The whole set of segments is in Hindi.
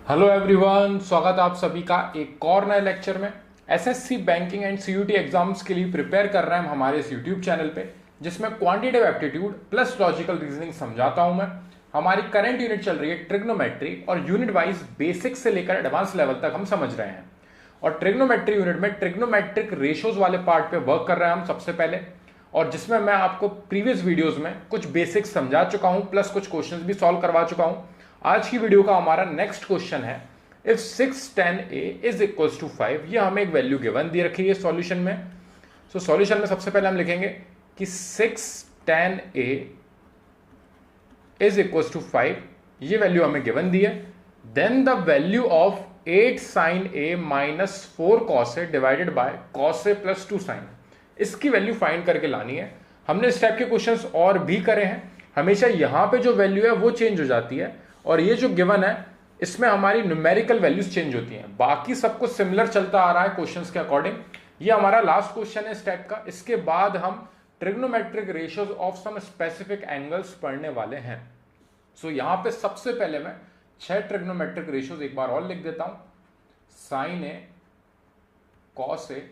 हेलो एवरीवन, स्वागत है आप सभी का एक और नए लेक्चर में। SSC banking and CUET exams के लिए प्रिपेयर कर रहे हैं हम हमारे इस यूट्यूब चैनल पे, जिसमें quantitative aptitude plus logical reasoning समझाता हूं मैं। हमारी करंट यूनिट चल रही है ट्रिग्नोमेट्री और यूनिट वाइज बेसिक से लेकर एडवांस लेवल तक हम समझ रहे हैं। और ट्रिग्नोमेट्री यूनिट में ट्रिग्नोमेट्रिक रेशियोज वाले पार्ट पे वर्क कर रहे हैं हम सबसे पहले, और जिसमें मैं आपको प्रीवियस वीडियोस में कुछ बेसिक्स समझा चुका हूं प्लस कुछ क्वेश्चंस भी सॉल्व करवा चुका हूं। आज की वीडियो का हमारा नेक्स्ट क्वेश्चन है, if 6tan a is equal to 5। ये हमें एक वैल्यू गिवन दी रखी है सॉल्यूशन में। सो सॉल्यूशन में सबसे पहले हम लिखेंगे कि 6tan a is equal to 5। ये वैल्यू हमें गिवन दी है। Then the value of 8 sin a minus 4 cos a divided by cos a plus 2 sin। इसकी वैल्यू फाइंड करके लानी है। हमने इस टाइप के क्वेश्चंस और भी करे हैं। हमेशा यहां पे जो वैल्यू है वो चेंज हो जाती है, और ये जो गिवन है इसमें हमारी न्यूमेरिकल वैल्यूज चेंज होती हैं। बाकी सब कुछ सिमिलर चलता आ रहा है क्वेश्चंस के अकॉर्डिंग। ये हमारा लास्ट क्वेश्चन है इस टाइप का। इसके बाद हम trigonometric ratios of some specific angles पढ़ने वाले हैं। सो यहां पे सबसे पहले मैं 6 ट्रिग्नोमेट्रिक रेशियोज एक बार और लिख देता हूं। साइन ए, कॉस ए,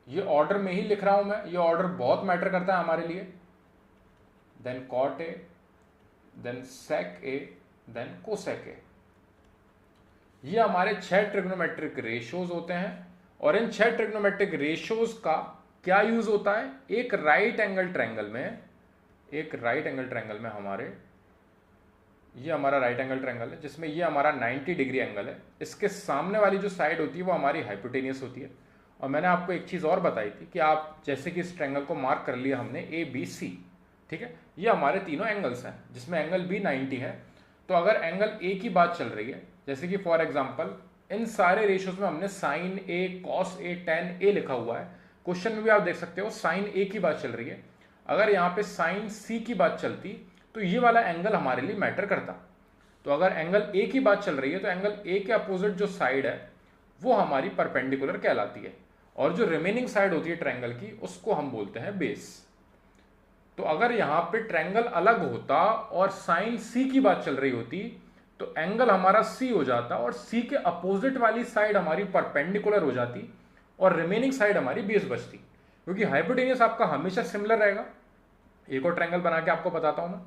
ये ऑर्डर में ही लिख रहा हूं मैं, ये ऑर्डर बहुत मैटर करता है हमारे लिए। Then cot a, then sec a, then cosec a. ये हमारे 6 ट्रिग्नोमेट्रिक रेशियोज होते हैं। और इन 6 ट्रिग्नोमेट्रिक रेशियोज का क्या यूज होता है? एक राइट एंगल ट्रायंगल में हमारे, ये हमारा राइट एंगल ट्रायंगल है जिसमें ये हमारा 90 डिग्री एंगल है। इसके सामने वाली जो साइड होती है वो हमारी हाइपोटेनियस होती है। और मैंने आपको एक चीज और बताई थी कि आप जैसे कि इस ट्रायंगल को मार्क कर लिया हमने ए बी सी, ठीक है। ये हमारे तीनों एंगल्स हैं जिसमें एंगल बी 90 है। तो अगर एंगल ए की बात चल रही है, जैसे कि फॉर एग्जांपल इन सारे रेशियोज में हमने sign A, cos A, ten ए लिखा हुआ है। क्वेश्चन में भी आप देख सकते हो साइन ए की बात चल रही है। अगर यहाँ पे साइन सी की बात चलती तो ये वाला एंगल हमारे लिए मैटर करता। तो अगर एंगल ए की बात चल रही है तो एंगल ए के अपोजिट जो साइड है वो हमारी परपेंडिकुलर कहलाती है, और जो रिमेनिंग साइड होती है ट्रायंगल की उसको हम बोलते हैं बेस। तो अगर यहां पे ट्रायंगल अलग होता और साइन सी की बात चल रही होती तो एंगल हमारा सी हो जाता, और सी के अपोजिट वाली साइड हमारी परपेंडिकुलर हो जाती और रिमेनिंग साइड हमारी बेस बचती, क्योंकि हाइपोटेनियस आपका हमेशा सिमिलर रहेगा। एक और ट्रायंगल बना के आपको बताता हूं मैं।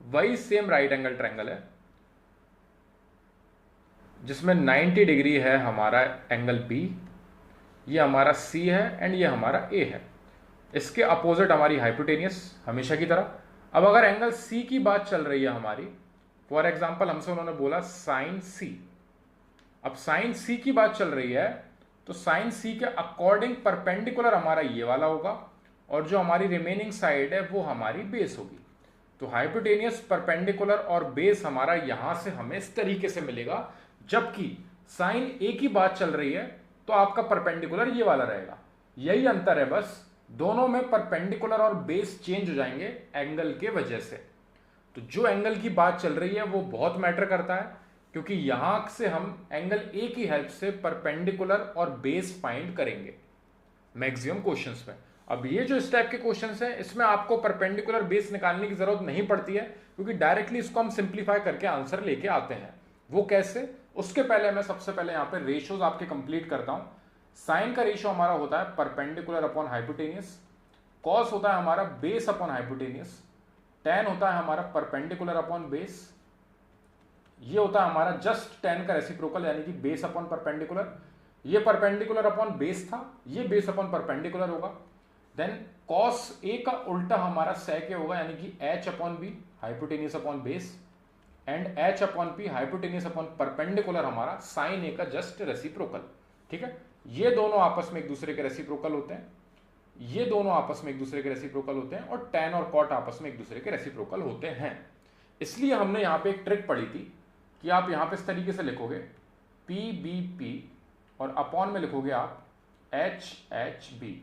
वही सेम राइट एंगल ट्रायंगल है जिसमें 90 डिग्री है हमारा एंगल बी, ये हमारा सी है एंड ये हमारा ए है। इसके अपोजिट हमारी हाइपोटेनियस हमेशा की तरह। अब अगर एंगल सी की बात चल रही है हमारी, फॉर एग्जांपल हमसे उन्होंने बोला साइन सी। अब साइन सी की बात चल रही है तो साइन सी के अकॉर्डिंग परपेंडिकुलर हमारा ये वाला होगा, और जो हमारी रिमेनिंग साइड है वो हमारी बेस होगी। तो हाइपोटेनियस, परपेंडिकुलर और बेस हमारा यहां से हमें इस तरीके से मिलेगा। जबकि साइन ए की बात चल रही है तो आपका परपेंडिकुलर ये वाला रहेगा। यही अंतर है बस, दोनों में परपेंडिकुलर और बेस चेंज हो जाएंगे एंगल के वजह से। तो जो एंगल की बात चल रही है वो बहुत मैटर करता है, क्योंकि यहां से हम एंगल ए की हेल्प से परपेंडिकुलर और बेस फाइंड करेंगे मैक्सिमम क्वेश्चंस में। अब ये जो इस टाइप के क्वेश्चंस हैं इसमें आपको परपेंडिकुलर बेस निकालने की जरूरत नहीं पड़ती है, क्योंकि डायरेक्टली इसको हम सिंप्लीफाई करके आंसर लेके आते हैं। वो कैसे, उसके पहले मैं सबसे पहले यहाँ पे रेशियोज आपके कंप्लीट करता हूं। साइन का रेशियो हमारा होता है परपेंडिकुलर अपॉन हाइपोटेनियस, कॉस होता है हमारा बेस अपॉन हाइपोटेनियस, टेन होता है हमारा परपेंडिकुलर अपॉन बेस, ये होता है हमारा जस्ट टेन का रेसिप्रोकल यानी कि बेस अपॉन परपेंडिकुलर। ये परपेंडिकुलर अपॉन बेस था, ये बेस अपॉन परपेंडिकुलर होगा। देन कॉस ए का उल्टा हमारा सेक ए होगा यानी कि h upon b, hypotenuse upon base, and h upon p, hypotenuse upon perpendicular हमारा साइन ए का जस्ट रेसिप्रोकल। ठीक है, ये दोनों आपस में एक दूसरे के रेसिप्रोकल होते हैं, ये दोनों आपस में एक दूसरे के रेसिप्रोकल होते हैं, और टेन और कॉट आपस में एक दूसरे के रेसिप्रोकल होते हैं। इसलिए हमने यहां पे एक ट्रिक पढ़ी थी कि आप यहां पे इस तरीके से लिखोगे पी बी पी, और अपॉन में लिखोगे आप एच एच बी,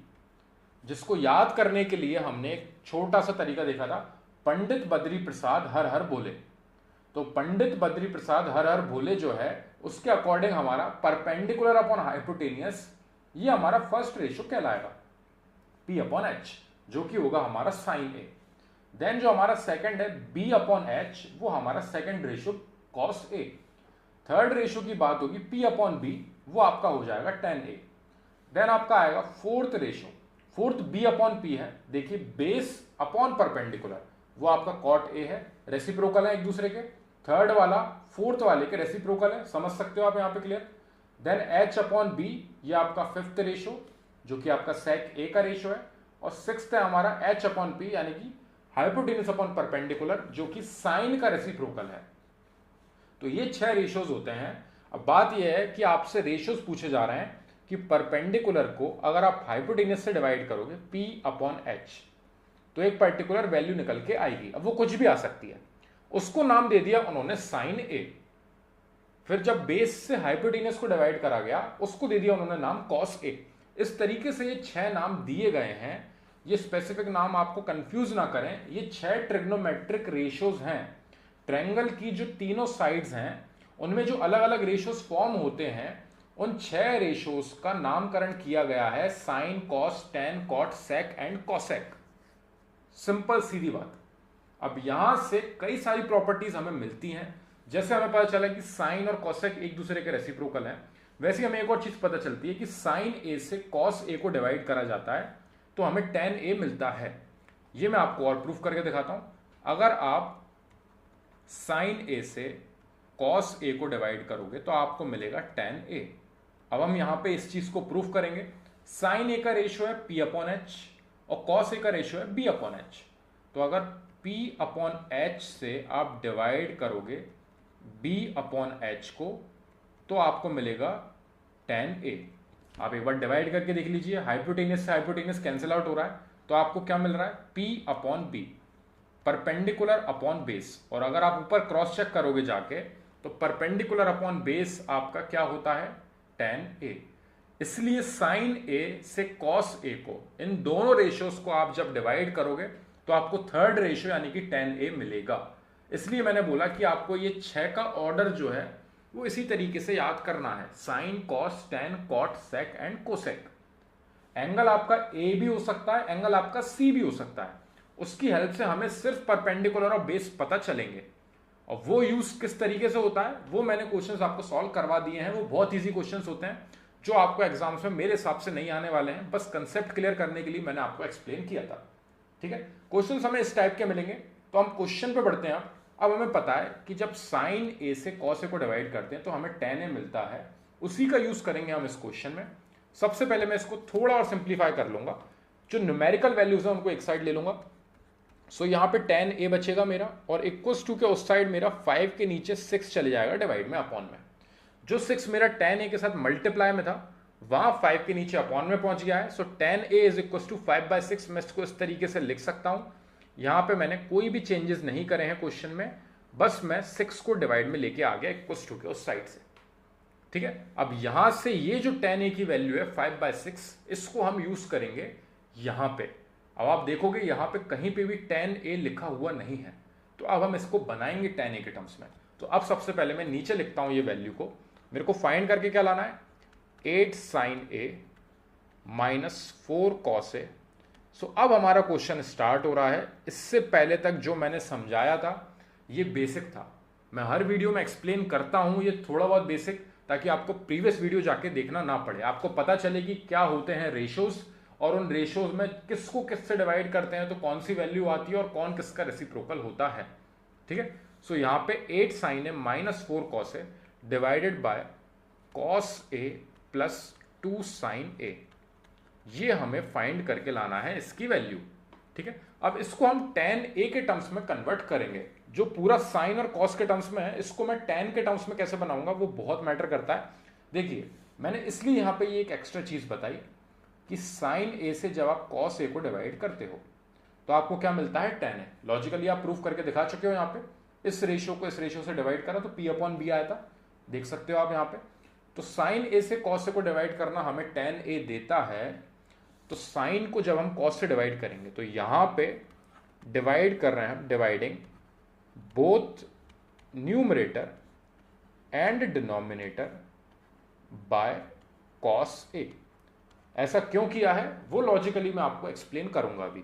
जिसको याद करने के लिए हमने एक छोटा सा तरीका देखा था, पंडित बद्री प्रसाद हर हर बोले। तो पंडित बद्री प्रसाद हर हर भोले जो है उसके अकॉर्डिंग हमारा परपेंडिकुलर अपॉन हाइपोटेनियस ये हमारा फर्स्ट रेशियो कहलाएगा P अपॉन एच, जो कि होगा हमारा साइन ए। देन जो हमारा सेकंड है B अपॉन एच, वो हमारा second ratio cos A. Third ratio की बात होगी P अपॉन बी, वो आपका हो जाएगा tan A। देन आपका आएगा fourth ratio, fourth B upon P है, देखिए बेस अपॉन परपेंडिकुलर, वो आपका cot A है, रेसिप्रोकल है एक दूसरे के। थर्ड वाला फोर्थ वाले के रेसिप्रोकल है, समझ सकते हो आप यहाँ पे clear. Then H upon b, ये आपका फिफ्थ रेशियो जो कि आपका sec A का रेशियो है। और सिक्स्थ है हमारा H अपॉन P यानी कि हाइपोटेन्यूज अपॉन परपेंडिकुलर जो कि साइन का रेसिप्रोकल है। तो ये 6 रेशियोज होते हैं। अब बात यह है कि आपसे रेशियोज पूछे जा रहे हैं कि परपेंडिकुलर को अगर आप हाइपोटेन्यूज से डिवाइड करोगे P अपॉन H तो एक पर्टिकुलर वैल्यू निकल के आएगी। अब वो कुछ भी आ सकती है, उसको नाम दे दिया उन्होंने साइन A। फिर जब बेस से हाइपोटेन्यूज को डिवाइड करा गया उसको दे दिया उन्होंने नाम कॉस A। इस तरीके से ये 6 नाम दिए गए हैं। ये स्पेसिफिक नाम आपको कंफ्यूज ना करें, ये 6 ट्रिग्नोमेट्रिक रेशियोज हैं। ट्रायंगल की जो तीनों साइड्स हैं उनमें जो अलग अलग रेशियोज फॉर्म होते हैं, उन 6 रेशियोज का नामकरण किया गया है sine, cos, tan, cot, sec and cosec. Simple सीधी बात। अब यहां से कई सारी प्रॉपर्टीज हमें मिलती हैं, जैसे हमें पता चला कि साइन और कॉसेक एक दूसरे के रेसिप्रोकल हैं, वैसे हमें एक और चीज पता चलती है कि साइन ए से कॉस ए को डिवाइड करा जाता है तो हमें टेन ए मिलता है। ये मैं आपको और प्रूफ करके दिखाता हूं। अगर आप साइन ए से कॉस ए को डिवाइड करोगे तो आपको मिलेगा टेन ए। अब हम यहां पे इस चीज को प्रूफ करेंगे। साइन ए का रेशियो है P अपॉन एच और कॉस ए का रेशियो है B अपॉन एच। तो अगर P अपॉन एच से आप डिवाइड करोगे B अपॉन एच को तो आपको मिलेगा टेन ए। आप एक बार डिवाइड करके देख लीजिए, हाइपोटेन्यूज से हाइपोटेन्यूज कैंसिल आउट हो रहा है तो आपको क्या मिल रहा है P upon b, perpendicular upon base. और अगर आप ऊपर क्रॉस चेक करोगे जाके तो परपेंडिकुलर अपॉन बेस आपका क्या होता है टेन ए। इसलिए साइन ए से कॉस ए को, इन दोनों रेशियोज को आप जब डिवाइड करोगे तो आपको थर्ड रेशियो यानी कि टेन ए मिलेगा। इसलिए मैंने बोला कि आपको ये 6 का ऑर्डर जो है वो इसी तरीके से याद करना है, sine, cos, tan, cot, sec and cosec. Angle आपका ए भी हो सकता है, एंगल आपका सी भी हो सकता है, उसकी हेल्प से हमें सिर्फ परपेंडिकुलर और बेस पता चलेंगे। और वो यूज किस तरीके से होता है वो मैंने क्वेश्चंस आपको सॉल्व करवा दिए हैं। वो बहुत इजी क्वेश्चंस होते हैं जो आपको एग्जाम्स में मेरे हिसाब से नहीं आने वाले हैं, बस कंसेप्ट क्लियर करने के लिए मैंने आपको एक्सप्लेन किया था। ठीक है, क्वेश्चंस हमें इस टाइप के मिलेंगे। तो हम क्वेश्चन पे बढ़ते हैं। अब हमें पता है कि जब साइन ए से कॉस ए को डिवाइड करते हैं तो हमें टेन ए मिलता है, उसी का यूज करेंगे हम इस क्वेश्चन में। सबसे पहले मैं इसको थोड़ा और सिंप्लीफाई कर लूंगा, जो न्यूमेरिकल वैल्यूज है उनको एक साइड ले लूंगा। सो यहाँ पे टेन ए बचेगा मेरा और इक्वल्स टू के उस साइड मेरा 5 के नीचे 6 चले जाएगा डिवाइड में, अपॉन में। जो 6 मेरा टेन ए के साथ मल्टीप्लाई में था वहां 5 के नीचे अपॉन में पहुंच गया है। So tan a is equal to 5/6। मैं इसको इस तरीके से लिख सकता हूं। यहां पे मैंने कोई भी चेंजेस नहीं करे हैं क्वेश्चन में, बस मैं 6 को डिवाइड में लेके आ गया इक्वल्स टू के उस साइड से। ठीक है, अब यहां से ये जो टेन ए की वैल्यू है 5/6, इसको हम यूज करेंगे यहां पे। अब आप देखोगे यहां पे कहीं पे भी टेन ए लिखा हुआ नहीं है, तो अब हम इसको बनाएंगे टेन ए के टर्म्स में। तो अब सबसे पहले मैं नीचे लिखता हूं ये वैल्यू को। मेरे को फाइंड करके क्या लाना है, 8 साइन ए माइनस 4 कॉस ए। सो अब हमारा क्वेश्चन स्टार्ट हो रहा है। इससे पहले तक जो मैंने समझाया था ये बेसिक था, मैं हर वीडियो में एक्सप्लेन करता हूं ये थोड़ा बहुत बेसिक, ताकि आपको प्रीवियस वीडियो जाके देखना ना पड़े, आपको पता चले कि क्या होते हैं रेशियोज और उन रेशियोज में किसको किससे डिवाइड करते हैं तो कौन सी वैल्यू आती है और कौन किसका रेसिप्रोकल होता है। ठीक है, सो यहां पे 8 sine a minus 4 cos a divided by cos a plus 2 sine a, ये हमें फाइंड करके लाना है इसकी वैल्यू। ठीक है, अब इसको हम tan a के टर्म्स में कन्वर्ट करेंगे। जो पूरा साइन और कॉस के टर्म्स में है इसको मैं tan के टर्म्स में कैसे बनाऊंगा वो बहुत मैटर करता है। देखिए मैंने इसलिए यहां पे ये एक एक्स्ट्रा चीज बताई कि साइन a से जब आप कॉस a को डिवाइड करते हो तो आपको क्या मिलता है tan a। लॉजिकली आप प्रूफ करके दिखा चुके हो, यहाँ पे इस रेशियो को इस रेशियो से डिवाइड करा तो P अपॉन बी आया था, देख सकते हो आप यहाँ पे। तो साइन a से कॉस a को डिवाइड करना हमें tan a देता है। तो साइन को जब हम कॉस से डिवाइड करेंगे तो यहां पे डिवाइड कर रहे हैं हम, dividing both numerator and denominator by cos a. ऐसा क्यों किया है वो लॉजिकली मैं आपको एक्सप्लेन करूंगा अभी।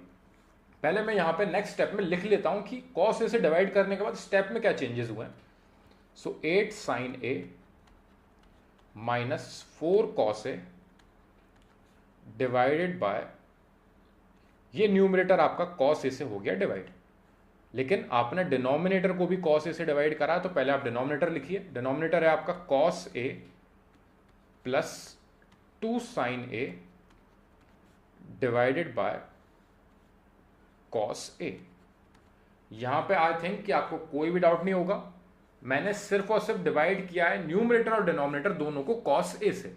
पहले मैं यहां पे नेक्स्ट स्टेप में लिख लेता हूं कि कॉस ए से डिवाइड करने के बाद स्टेप में क्या चेंजेस हुए हैं। So 8 sine a minus 4 cos a divided by, ये न्यूमरेटर आपका कॉस ए से हो गया डिवाइड, लेकिन आपने डिनोमिनेटर को भी कॉस ए से डिवाइड करा, तो पहले आप डिनोमिनेटर लिखिए। डिनोमिनेटर है आपका cos a plus 2 sine a divided by cos a. यहां पे आई थिंक कि आपको कोई भी डाउट नहीं होगा, मैंने सिर्फ और सिर्फ डिवाइड किया है न्यूमरेटर और डिनोमिनेटर दोनों को कॉस ए से।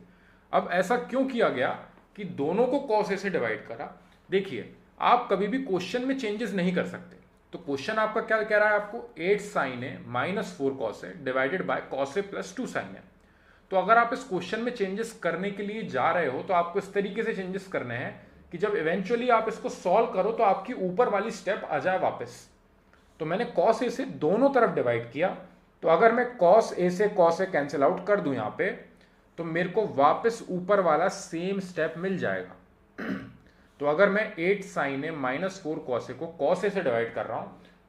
अब ऐसा क्यों किया गया कि दोनों को कॉस ए से डिवाइड करा? देखिए, आप कभी भी क्वेश्चन में चेंजेस नहीं कर सकते, तो क्वेश्चन आपका क्या कह रहा है, आपको 8 sine a minus 4 cos a divided by cos a plus 2 sine a. तो अगर आप इस क्वेश्चन में चेंजेस करने के लिए जा रहे हो तो आपको इस तरीके से चेंजेस करने हैं कि जब इवेंचुअली आप इसको सॉल्व करो तो आपकी ऊपर वाली स्टेप आ जाए वापस। तो मैंने कॉस ए से दोनों तरफ डिवाइड किया, तो अगर मैं कॉस ए से कॉस ए कैंसिल आउट कर दूं यहां पे, तो मेरे को वापस ऊपर वाला सेम स्टेप मिल जाएगा। तो अगर मैं 8 साइन ए माइनस 4 कॉस ए को कॉस ए से डिवाइड कर रहा हूं,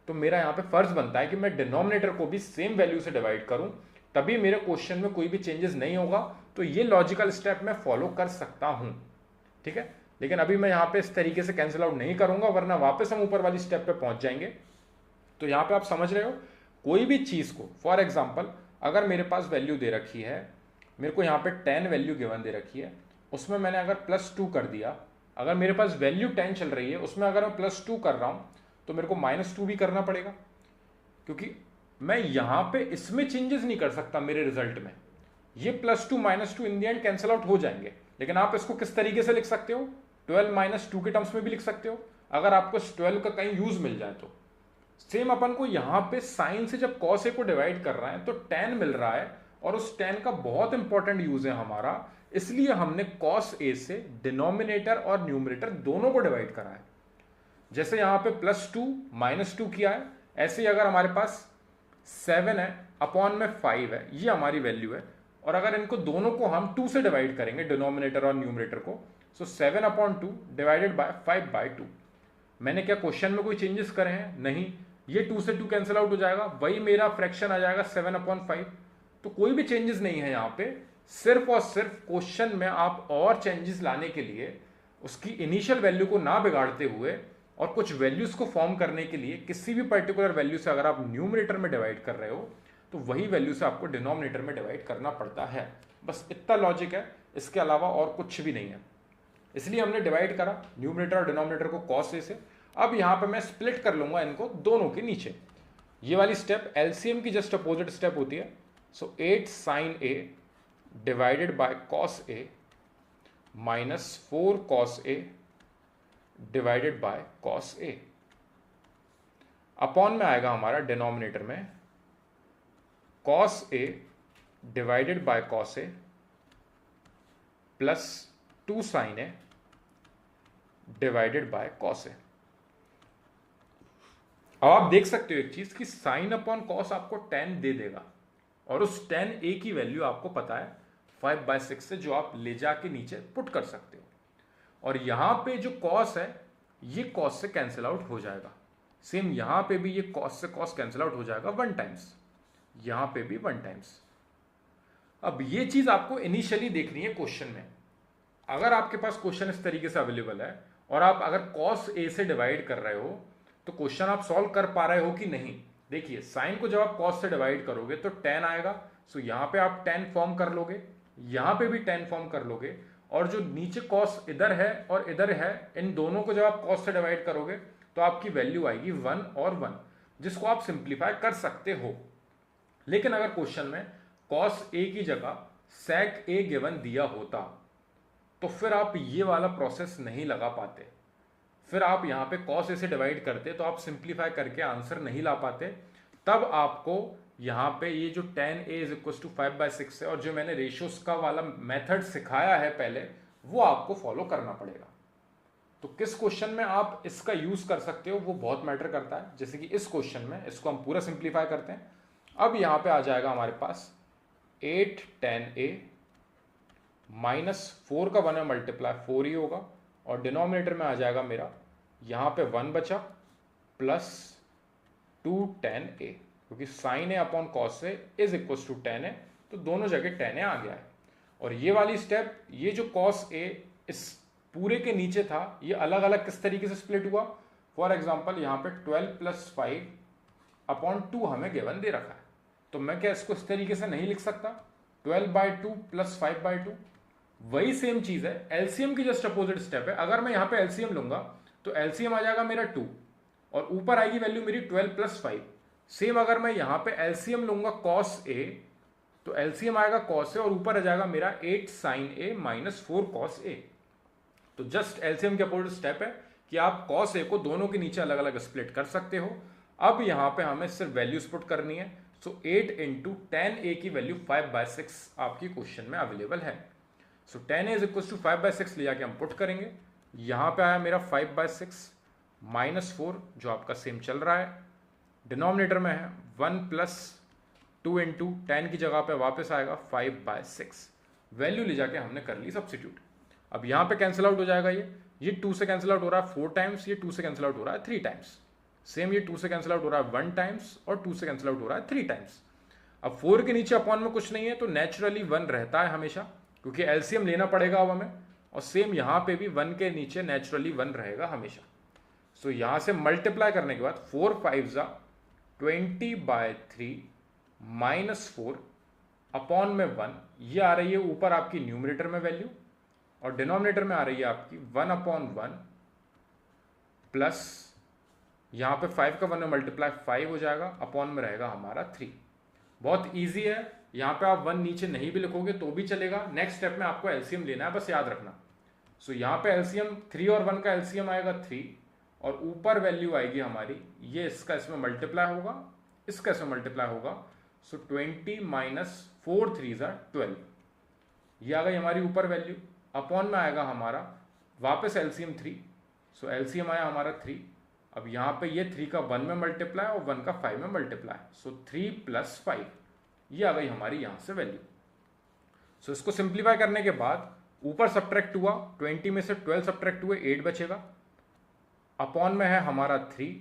तो मेरा यहां पे फर्ज बनता है कि मैं डिनोमिनेटर को भी सेम वैल्यू से डिवाइड करूं, तभी मेरे क्वेश्चन में कोई भी चेंजेस नहीं होगा। तो ये लॉजिकल स्टेप मैं फॉलो कर सकता हूं, ठीक है। लेकिन अभी मैं यहां पे इस तरीके से कैंसिल आउट नहीं करूंगा, वरना वापस हम ऊपर वाली स्टेप पे पहुंच जाएंगे। तो यहां पे आप समझ रहे हो, कोई भी चीज को, फॉर एग्जांपल अगर मेरे पास वैल्यू दे रखी है, मेरे को यहां पे 10 वैल्यू गिवन दे रखी है, उसमें मैंने अगर +2 कर दिया, अगर मेरे पास वैल्यू 10 चल रही है, उसमें अगर मैं +2 कर रहा हूं, तो मेरे को -2 भी करना पड़ेगा, क्योंकि मैं यहां पे इसमें चेंजेस नहीं कर सकता मेरे रिजल्ट में। ये +2 -2 in the end cancel out हो जाएंगे। लेकिन आप इसको किस तरीके से लिख सकते हो, 12 - 2 के टर्म्स में भी लिख सकते हो, अगर आपको 12 का कहीं यूज मिल जाए तो। सेम अपन को यहां पे साइन से जब कॉस ए को डिवाइड कर रहा है तो tan मिल रहा है, और उस tan का बहुत इंपॉर्टेंट यूज है हमारा, इसलिए हमने कॉस ए से डिनोमिनेटर और न्यूमरेटर दोनों को डिवाइड करा है। जैसे यहां पे +2 -2 किया है, ऐसे ही अगर हमारे पास 7 है अपॉन में 5 है, ये हमारी वैल्यू है, और अगर इनको दोनों को हम 2 से डिवाइड करेंगे, डिनोमिनेटर और न्यूमरेटर को, सो 7/2 डिवाइडेड बाय 5/2। मैंने क्या क्वेश्चन में कोई चेंजेस करे हैं? नहीं। ये 2 से 2 कैंसिल आउट हो जाएगा, वही मेरा फ्रैक्शन आ जाएगा 7/5। तो कोई भी चेंजेस नहीं है यहाँ पे, सिर्फ और सिर्फ क्वेश्चन में आप और चेंजेस लाने के लिए, उसकी इनिशियल वैल्यू को ना बिगाड़ते हुए और कुछ वैल्यूज को फॉर्म करने के लिए, किसी भी पर्टिकुलर वैल्यू से अगर आप न्यूमरेटर में डिवाइड कर रहे हो, तो वही वैल्यू से आपको डिनोमिनेटर में डिवाइड करना पड़ता है। बस इतना लॉजिक है, इसके अलावा और कुछ भी नहीं है। इसलिए हमने डिवाइड करा न्यूमरेटर और डिनोमिनेटर को कॉस ए से। अब यहां पे मैं स्प्लिट कर लूंगा इनको दोनों के नीचे। ये वाली स्टेप एलसीएम की जस्ट अपोजिट स्टेप होती है। So 8 sine a divided by cos a minus 4 cos a divided by cos a, upon में आएगा हमारा डिनोमिनेटर में cos a divided by cos a plus 2 sine a divided by cos a. अब आप देख सकते हो एक चीज कि साइन अपॉन कॉस आपको 10 दे देगा, और उस 10 ए की वैल्यू आपको पता है 5/6 से, जो आप ले जाके नीचे पुट कर सकते हो। और यहां पे जो कॉस है, ये कॉस से कैंसिल आउट हो जाएगा। सेम यहां पे भी ये कॉस से कॉस कैंसिल आउट हो जाएगा 1 टाइम्स, यहां पे भी 1 टाइम्स। अब ये चीज आपको इनिशियली देखनी है क्वेश्चन में। अगर आपके पास क्वेश्चन इस तरीके से अवेलेबल है और आप अगर कॉस ए से डिवाइड कर रहे हो, तो क्वेश्चन आप सॉल्व कर पा रहे हो कि नहीं। देखिए, साइन को जब आप कॉस से डिवाइड करोगे तो 10 आएगा, सो यहां पे आप 10 फॉर्म कर लोगे, यहां पे भी 10 फॉर्म कर लोगे, और जो नीचे कॉस इधर है और इधर है, इन दोनों को जब आप कॉस से डिवाइड करोगे तो आपकी वैल्यू आएगी 1 और 1, जिसको आप सिंप्लीफाई कर सकते हो। लेकिन अगर क्वेश्चन में कॉस ए की जगह सेक ए गिवन दिया होता, तो फिर आप ये वाला प्रोसेस नहीं लगा पाते। फिर आप यहां पे कॉस ए से डिवाइड करते तो आप सिंप्लीफाई करके आंसर नहीं ला पाते। तब आपको यहां पे ये जो tan a = 5/6 है, और जो मैंने रेशियोज का वाला मेथड सिखाया है पहले, वो आपको फॉलो करना पड़ेगा। तो किस क्वेश्चन में आप इसका यूज कर सकते हो वो बहुत मैटर करता है। जैसे कि इस क्वेश्चन में इसको हम पूरा सिंप्लीफाई करते हैं। अब यहां पे आ जाएगा हमारे पास 8 tan a -4 का 1 में मल्टीप्लाई 4 ही होगा, और डिनोमिनेटर में आ जाएगा मेरा यहां पे 1 बचा प्लस 2 tan a, क्योंकि sine a upon cos a is equal to tan a, तो दोनों जगह टेन ए आ गया है। और ये वाली स्टेप, ये जो कॉस ए इस पूरे के नीचे था, ये अलग अलग किस तरीके से स्प्लिट हुआ। फॉर एग्जाम्पल यहाँ पे 12 + 5 अपॉन 2 हमें गिवन दे रखा है, तो मैं क्या इसको इस तरीके से नहीं लिख सकता 12/2 + 5/2। वही सेम चीज है, एलसीएम की जस्ट अपोजिट स्टेप है। अगर मैं यहाँ पे एलसीएम लूंगा तो एलसीएम आ जाएगा मेरा 2 और ऊपर आएगी वैल्यू मेरी 12 + 5। सेम अगर मैं यहाँ पे एलसीएम लूंगा कॉस ए, तो एलसीएम आएगा कॉस ए और ऊपर आ जाएगा मेरा 8 sin a - 4 cos a। तो जस्ट एलसीएम के अपोजिट स्टेप है कि आप cos a को दोनों के नीचे अलग अलग स्प्लिट कर सकते हो। अब यहां पे हमें सिर्फ वैल्यूज पुट करनी है। सो 8 × tan a की वैल्यू 5/6 आपकी क्वेश्चन में अवेलेबल है। सो tan a = 5/6 ले जाके हम पुट करेंगे। यहां पे आया मेरा 5/6 - 4 जो आपका सेम चल रहा है, डिनोमिनेटर में है 1 + 2 × tan की जगह पे वापस आएगा 5/6। वैल्यू ले जाके हमने कर ली सब्स्टिट्यूट। अब यहाँ पे कैंसिल आउट हो जाएगा, ये 2 से कैंसिल आउट हो रहा है 4 टाइम्स, ये 2 से कैंसिल आउट हो रहा है 3 टाइम्स। सेम ये 2 से कैंसिल आउट हो रहा है 1 टाइम्स और 2 से कैंसिल आउट हो रहा है 3 टाइम्स। अब 4 के नीचे अपॉन में कुछ नहीं है तो नेचुरली 1 रहता है हमेशा, क्योंकि एलसीएम लेना पड़ेगा अब हमें। और सेम यहाँ पे भी 1 के नीचे नेचुरली 1 रहेगा हमेशा। सो यहाँ से मल्टीप्लाई करने के बाद 4 × 5 = 20/3 -4 अपॉन में 1, ये आ रही है ऊपर आपकी न्यूमरेटर में वैल्यू और डिनोमिनेटर में आ रही है आपकी 1/1 प्लस यहां पे 5 का 1 में मल्टीप्लाई 5 हो जाएगा, अपॉन में रहेगा हमारा 3। बहुत इजी है, यहां पे आप 1 नीचे नहीं भी लिखोगे तो भी चलेगा। नेक्स्ट स्टेप में आपको एलसीएम लेना है, बस याद रखना। सो यहां पे एलसीएम 3 और 1 का एलसीएम आएगा 3 और ऊपर वैल्यू आएगी हमारी, ये इसका इसमें मल्टीप्लाई होगा, इसका इसमें मल्टीप्लाई होगा। सो 20 - 4 3s = 12, ये आ गई हमारी ऊपर वैल्यू। अपॉन में आएगा हमारा वापस एलसीएम 3। सो एलसीएम आया हमारा 3। अब यहाँ पे ये 3 का 1 में मल्टीप्लाई और 1 का 5 में मल्टीप्लाई, सो 3 + 5, ये आ गई हमारी यहाँ से वैल्यू। सो इसको सिंप्लीफाई करने के बाद ऊपर सब्ट्रैक्ट हुआ, 20 में से 12 सब्ट्रैक्ट हुए 8 बचेगा, अपॉन में है हमारा 3,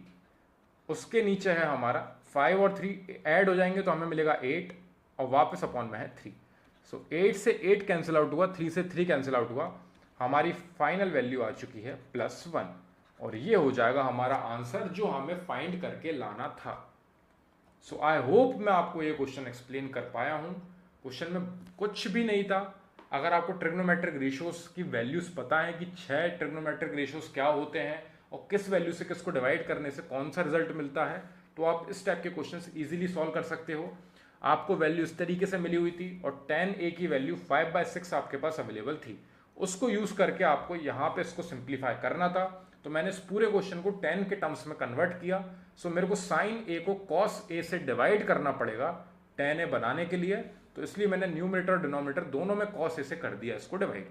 उसके नीचे है हमारा 5 और 3 ऐड हो जाएंगे तो हमें मिलेगा 8 और वापस अपॉन में है 3। सो 8 से 8 कैंसिल आउट हुआ, 3 से 3 कैंसिल आउट हुआ, हमारी फाइनल वैल्यू आ चुकी है +1 और ये हो जाएगा हमारा आंसर जो हमें फाइंड करके लाना था। सो आई होप मैं आपको ये क्वेश्चन एक्सप्लेन कर पाया हूं। क्वेश्चन में कुछ भी नहीं था। अगर आपको ट्रिग्नोमेट्रिक रेशियोज की वैल्यूज पता है कि 6 ट्रिग्नोमेट्रिक रेशियोज क्या होते हैं और किस वैल्यू से किसको डिवाइड करने से कौन सा रिजल्ट मिलता है, तो आप इस टाइप के क्वेश्चंस इजीली सॉल्व कर सकते हो। आपको वैल्यू इस तरीके से मिली हुई थी और tan a की वैल्यू 5/6 आपके पास अवेलेबल थी, उसको यूज करके आपको यहाँ पे इसको सिंप्लीफाई करना था। तो मैंने इस पूरे क्वेश्चन को 10 के टर्म्स में कन्वर्ट किया। सो मेरे को sin a को cos a से डिवाइड करना पड़ेगा tan a बनाने के लिए, तो इसलिए मैंने न्यूमरेटर और डिनोमिनेटर दोनों में cos a से कर दिया इसको डिवाइड,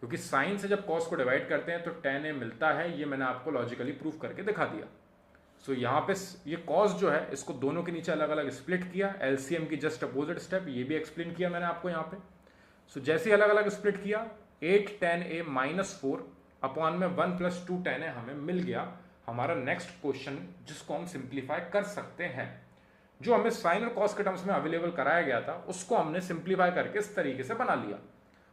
क्योंकि साइन से जब cos को डिवाइड करते हैं तो tan a मिलता है। ये मैंने आपको लॉजिकली प्रूफ करके दिखा दिया। सो यहाँ पे ये cos जो है इसको दोनों के नीचे अलग अलग स्प्लिट किया, एलसीएम की जस्ट अपोजिट स्टेप, ये भी एक्सप्लेन किया मैंने आपको यहाँ पे। सो जैसे ही अलग अलग स्प्लिट किया 8 tan a - 4 अपॉन में 1 + 2 tan a हमें मिल गया हमारा नेक्स्ट क्वेश्चन, जिसको हम सिंप्लीफाई कर सकते हैं। जो हमें साइन और cos के टर्म्स में अवेलेबल कराया गया था उसको हमने सिंप्लीफाई करके इस तरीके से बना लिया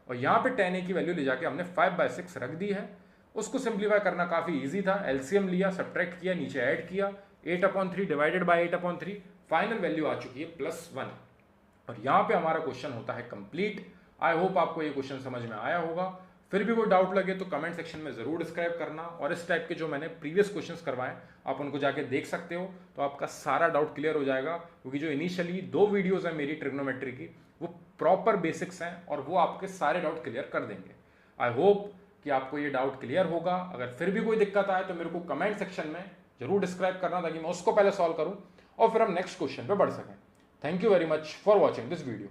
और यहाँ पे tan a की वैल्यू ले जाके हमने 5/6 रख दी है। उसको सिंप्लीफाई करना काफी इजी था, एलसीएम लिया, सब्ट्रैक्ट किया, नीचे ऐड किया, 8/3 डिवाइडेड बाय 8/3, फाइनल वैल्यू आ चुकी है +1 और यहाँ पे हमारा क्वेश्चन होता है कंप्लीट। आई होप आपको ये क्वेश्चन समझ में आया होगा। फिर भी कोई डाउट लगे तो कमेंट सेक्शन में जरूर डिस्क्राइब करना और इस टाइप के जो मैंने प्रीवियस क्वेश्चंस करवाए आप उनको जाके देख सकते हो, तो आपका सारा डाउट क्लियर हो जाएगा। क्योंकि जो इनिशियली 2 वीडियोस हैं मेरी ट्रिग्नोमेट्री की, वो प्रॉपर बेसिक्स हैं और वो आपके सारे डाउट क्लियर कर देंगे। आई होप कि आपको ये डाउट क्लियर होगा। अगर फिर भी कोई दिक्कत आए तो मेरे को कमेंट सेक्शन में जरूर डिस्क्राइब करना ताकि मैं उसको पहले सॉल्व करूं और फिर हम नेक्स्ट क्वेश्चन पे बढ़ सकें। Thank you very much for watching this video.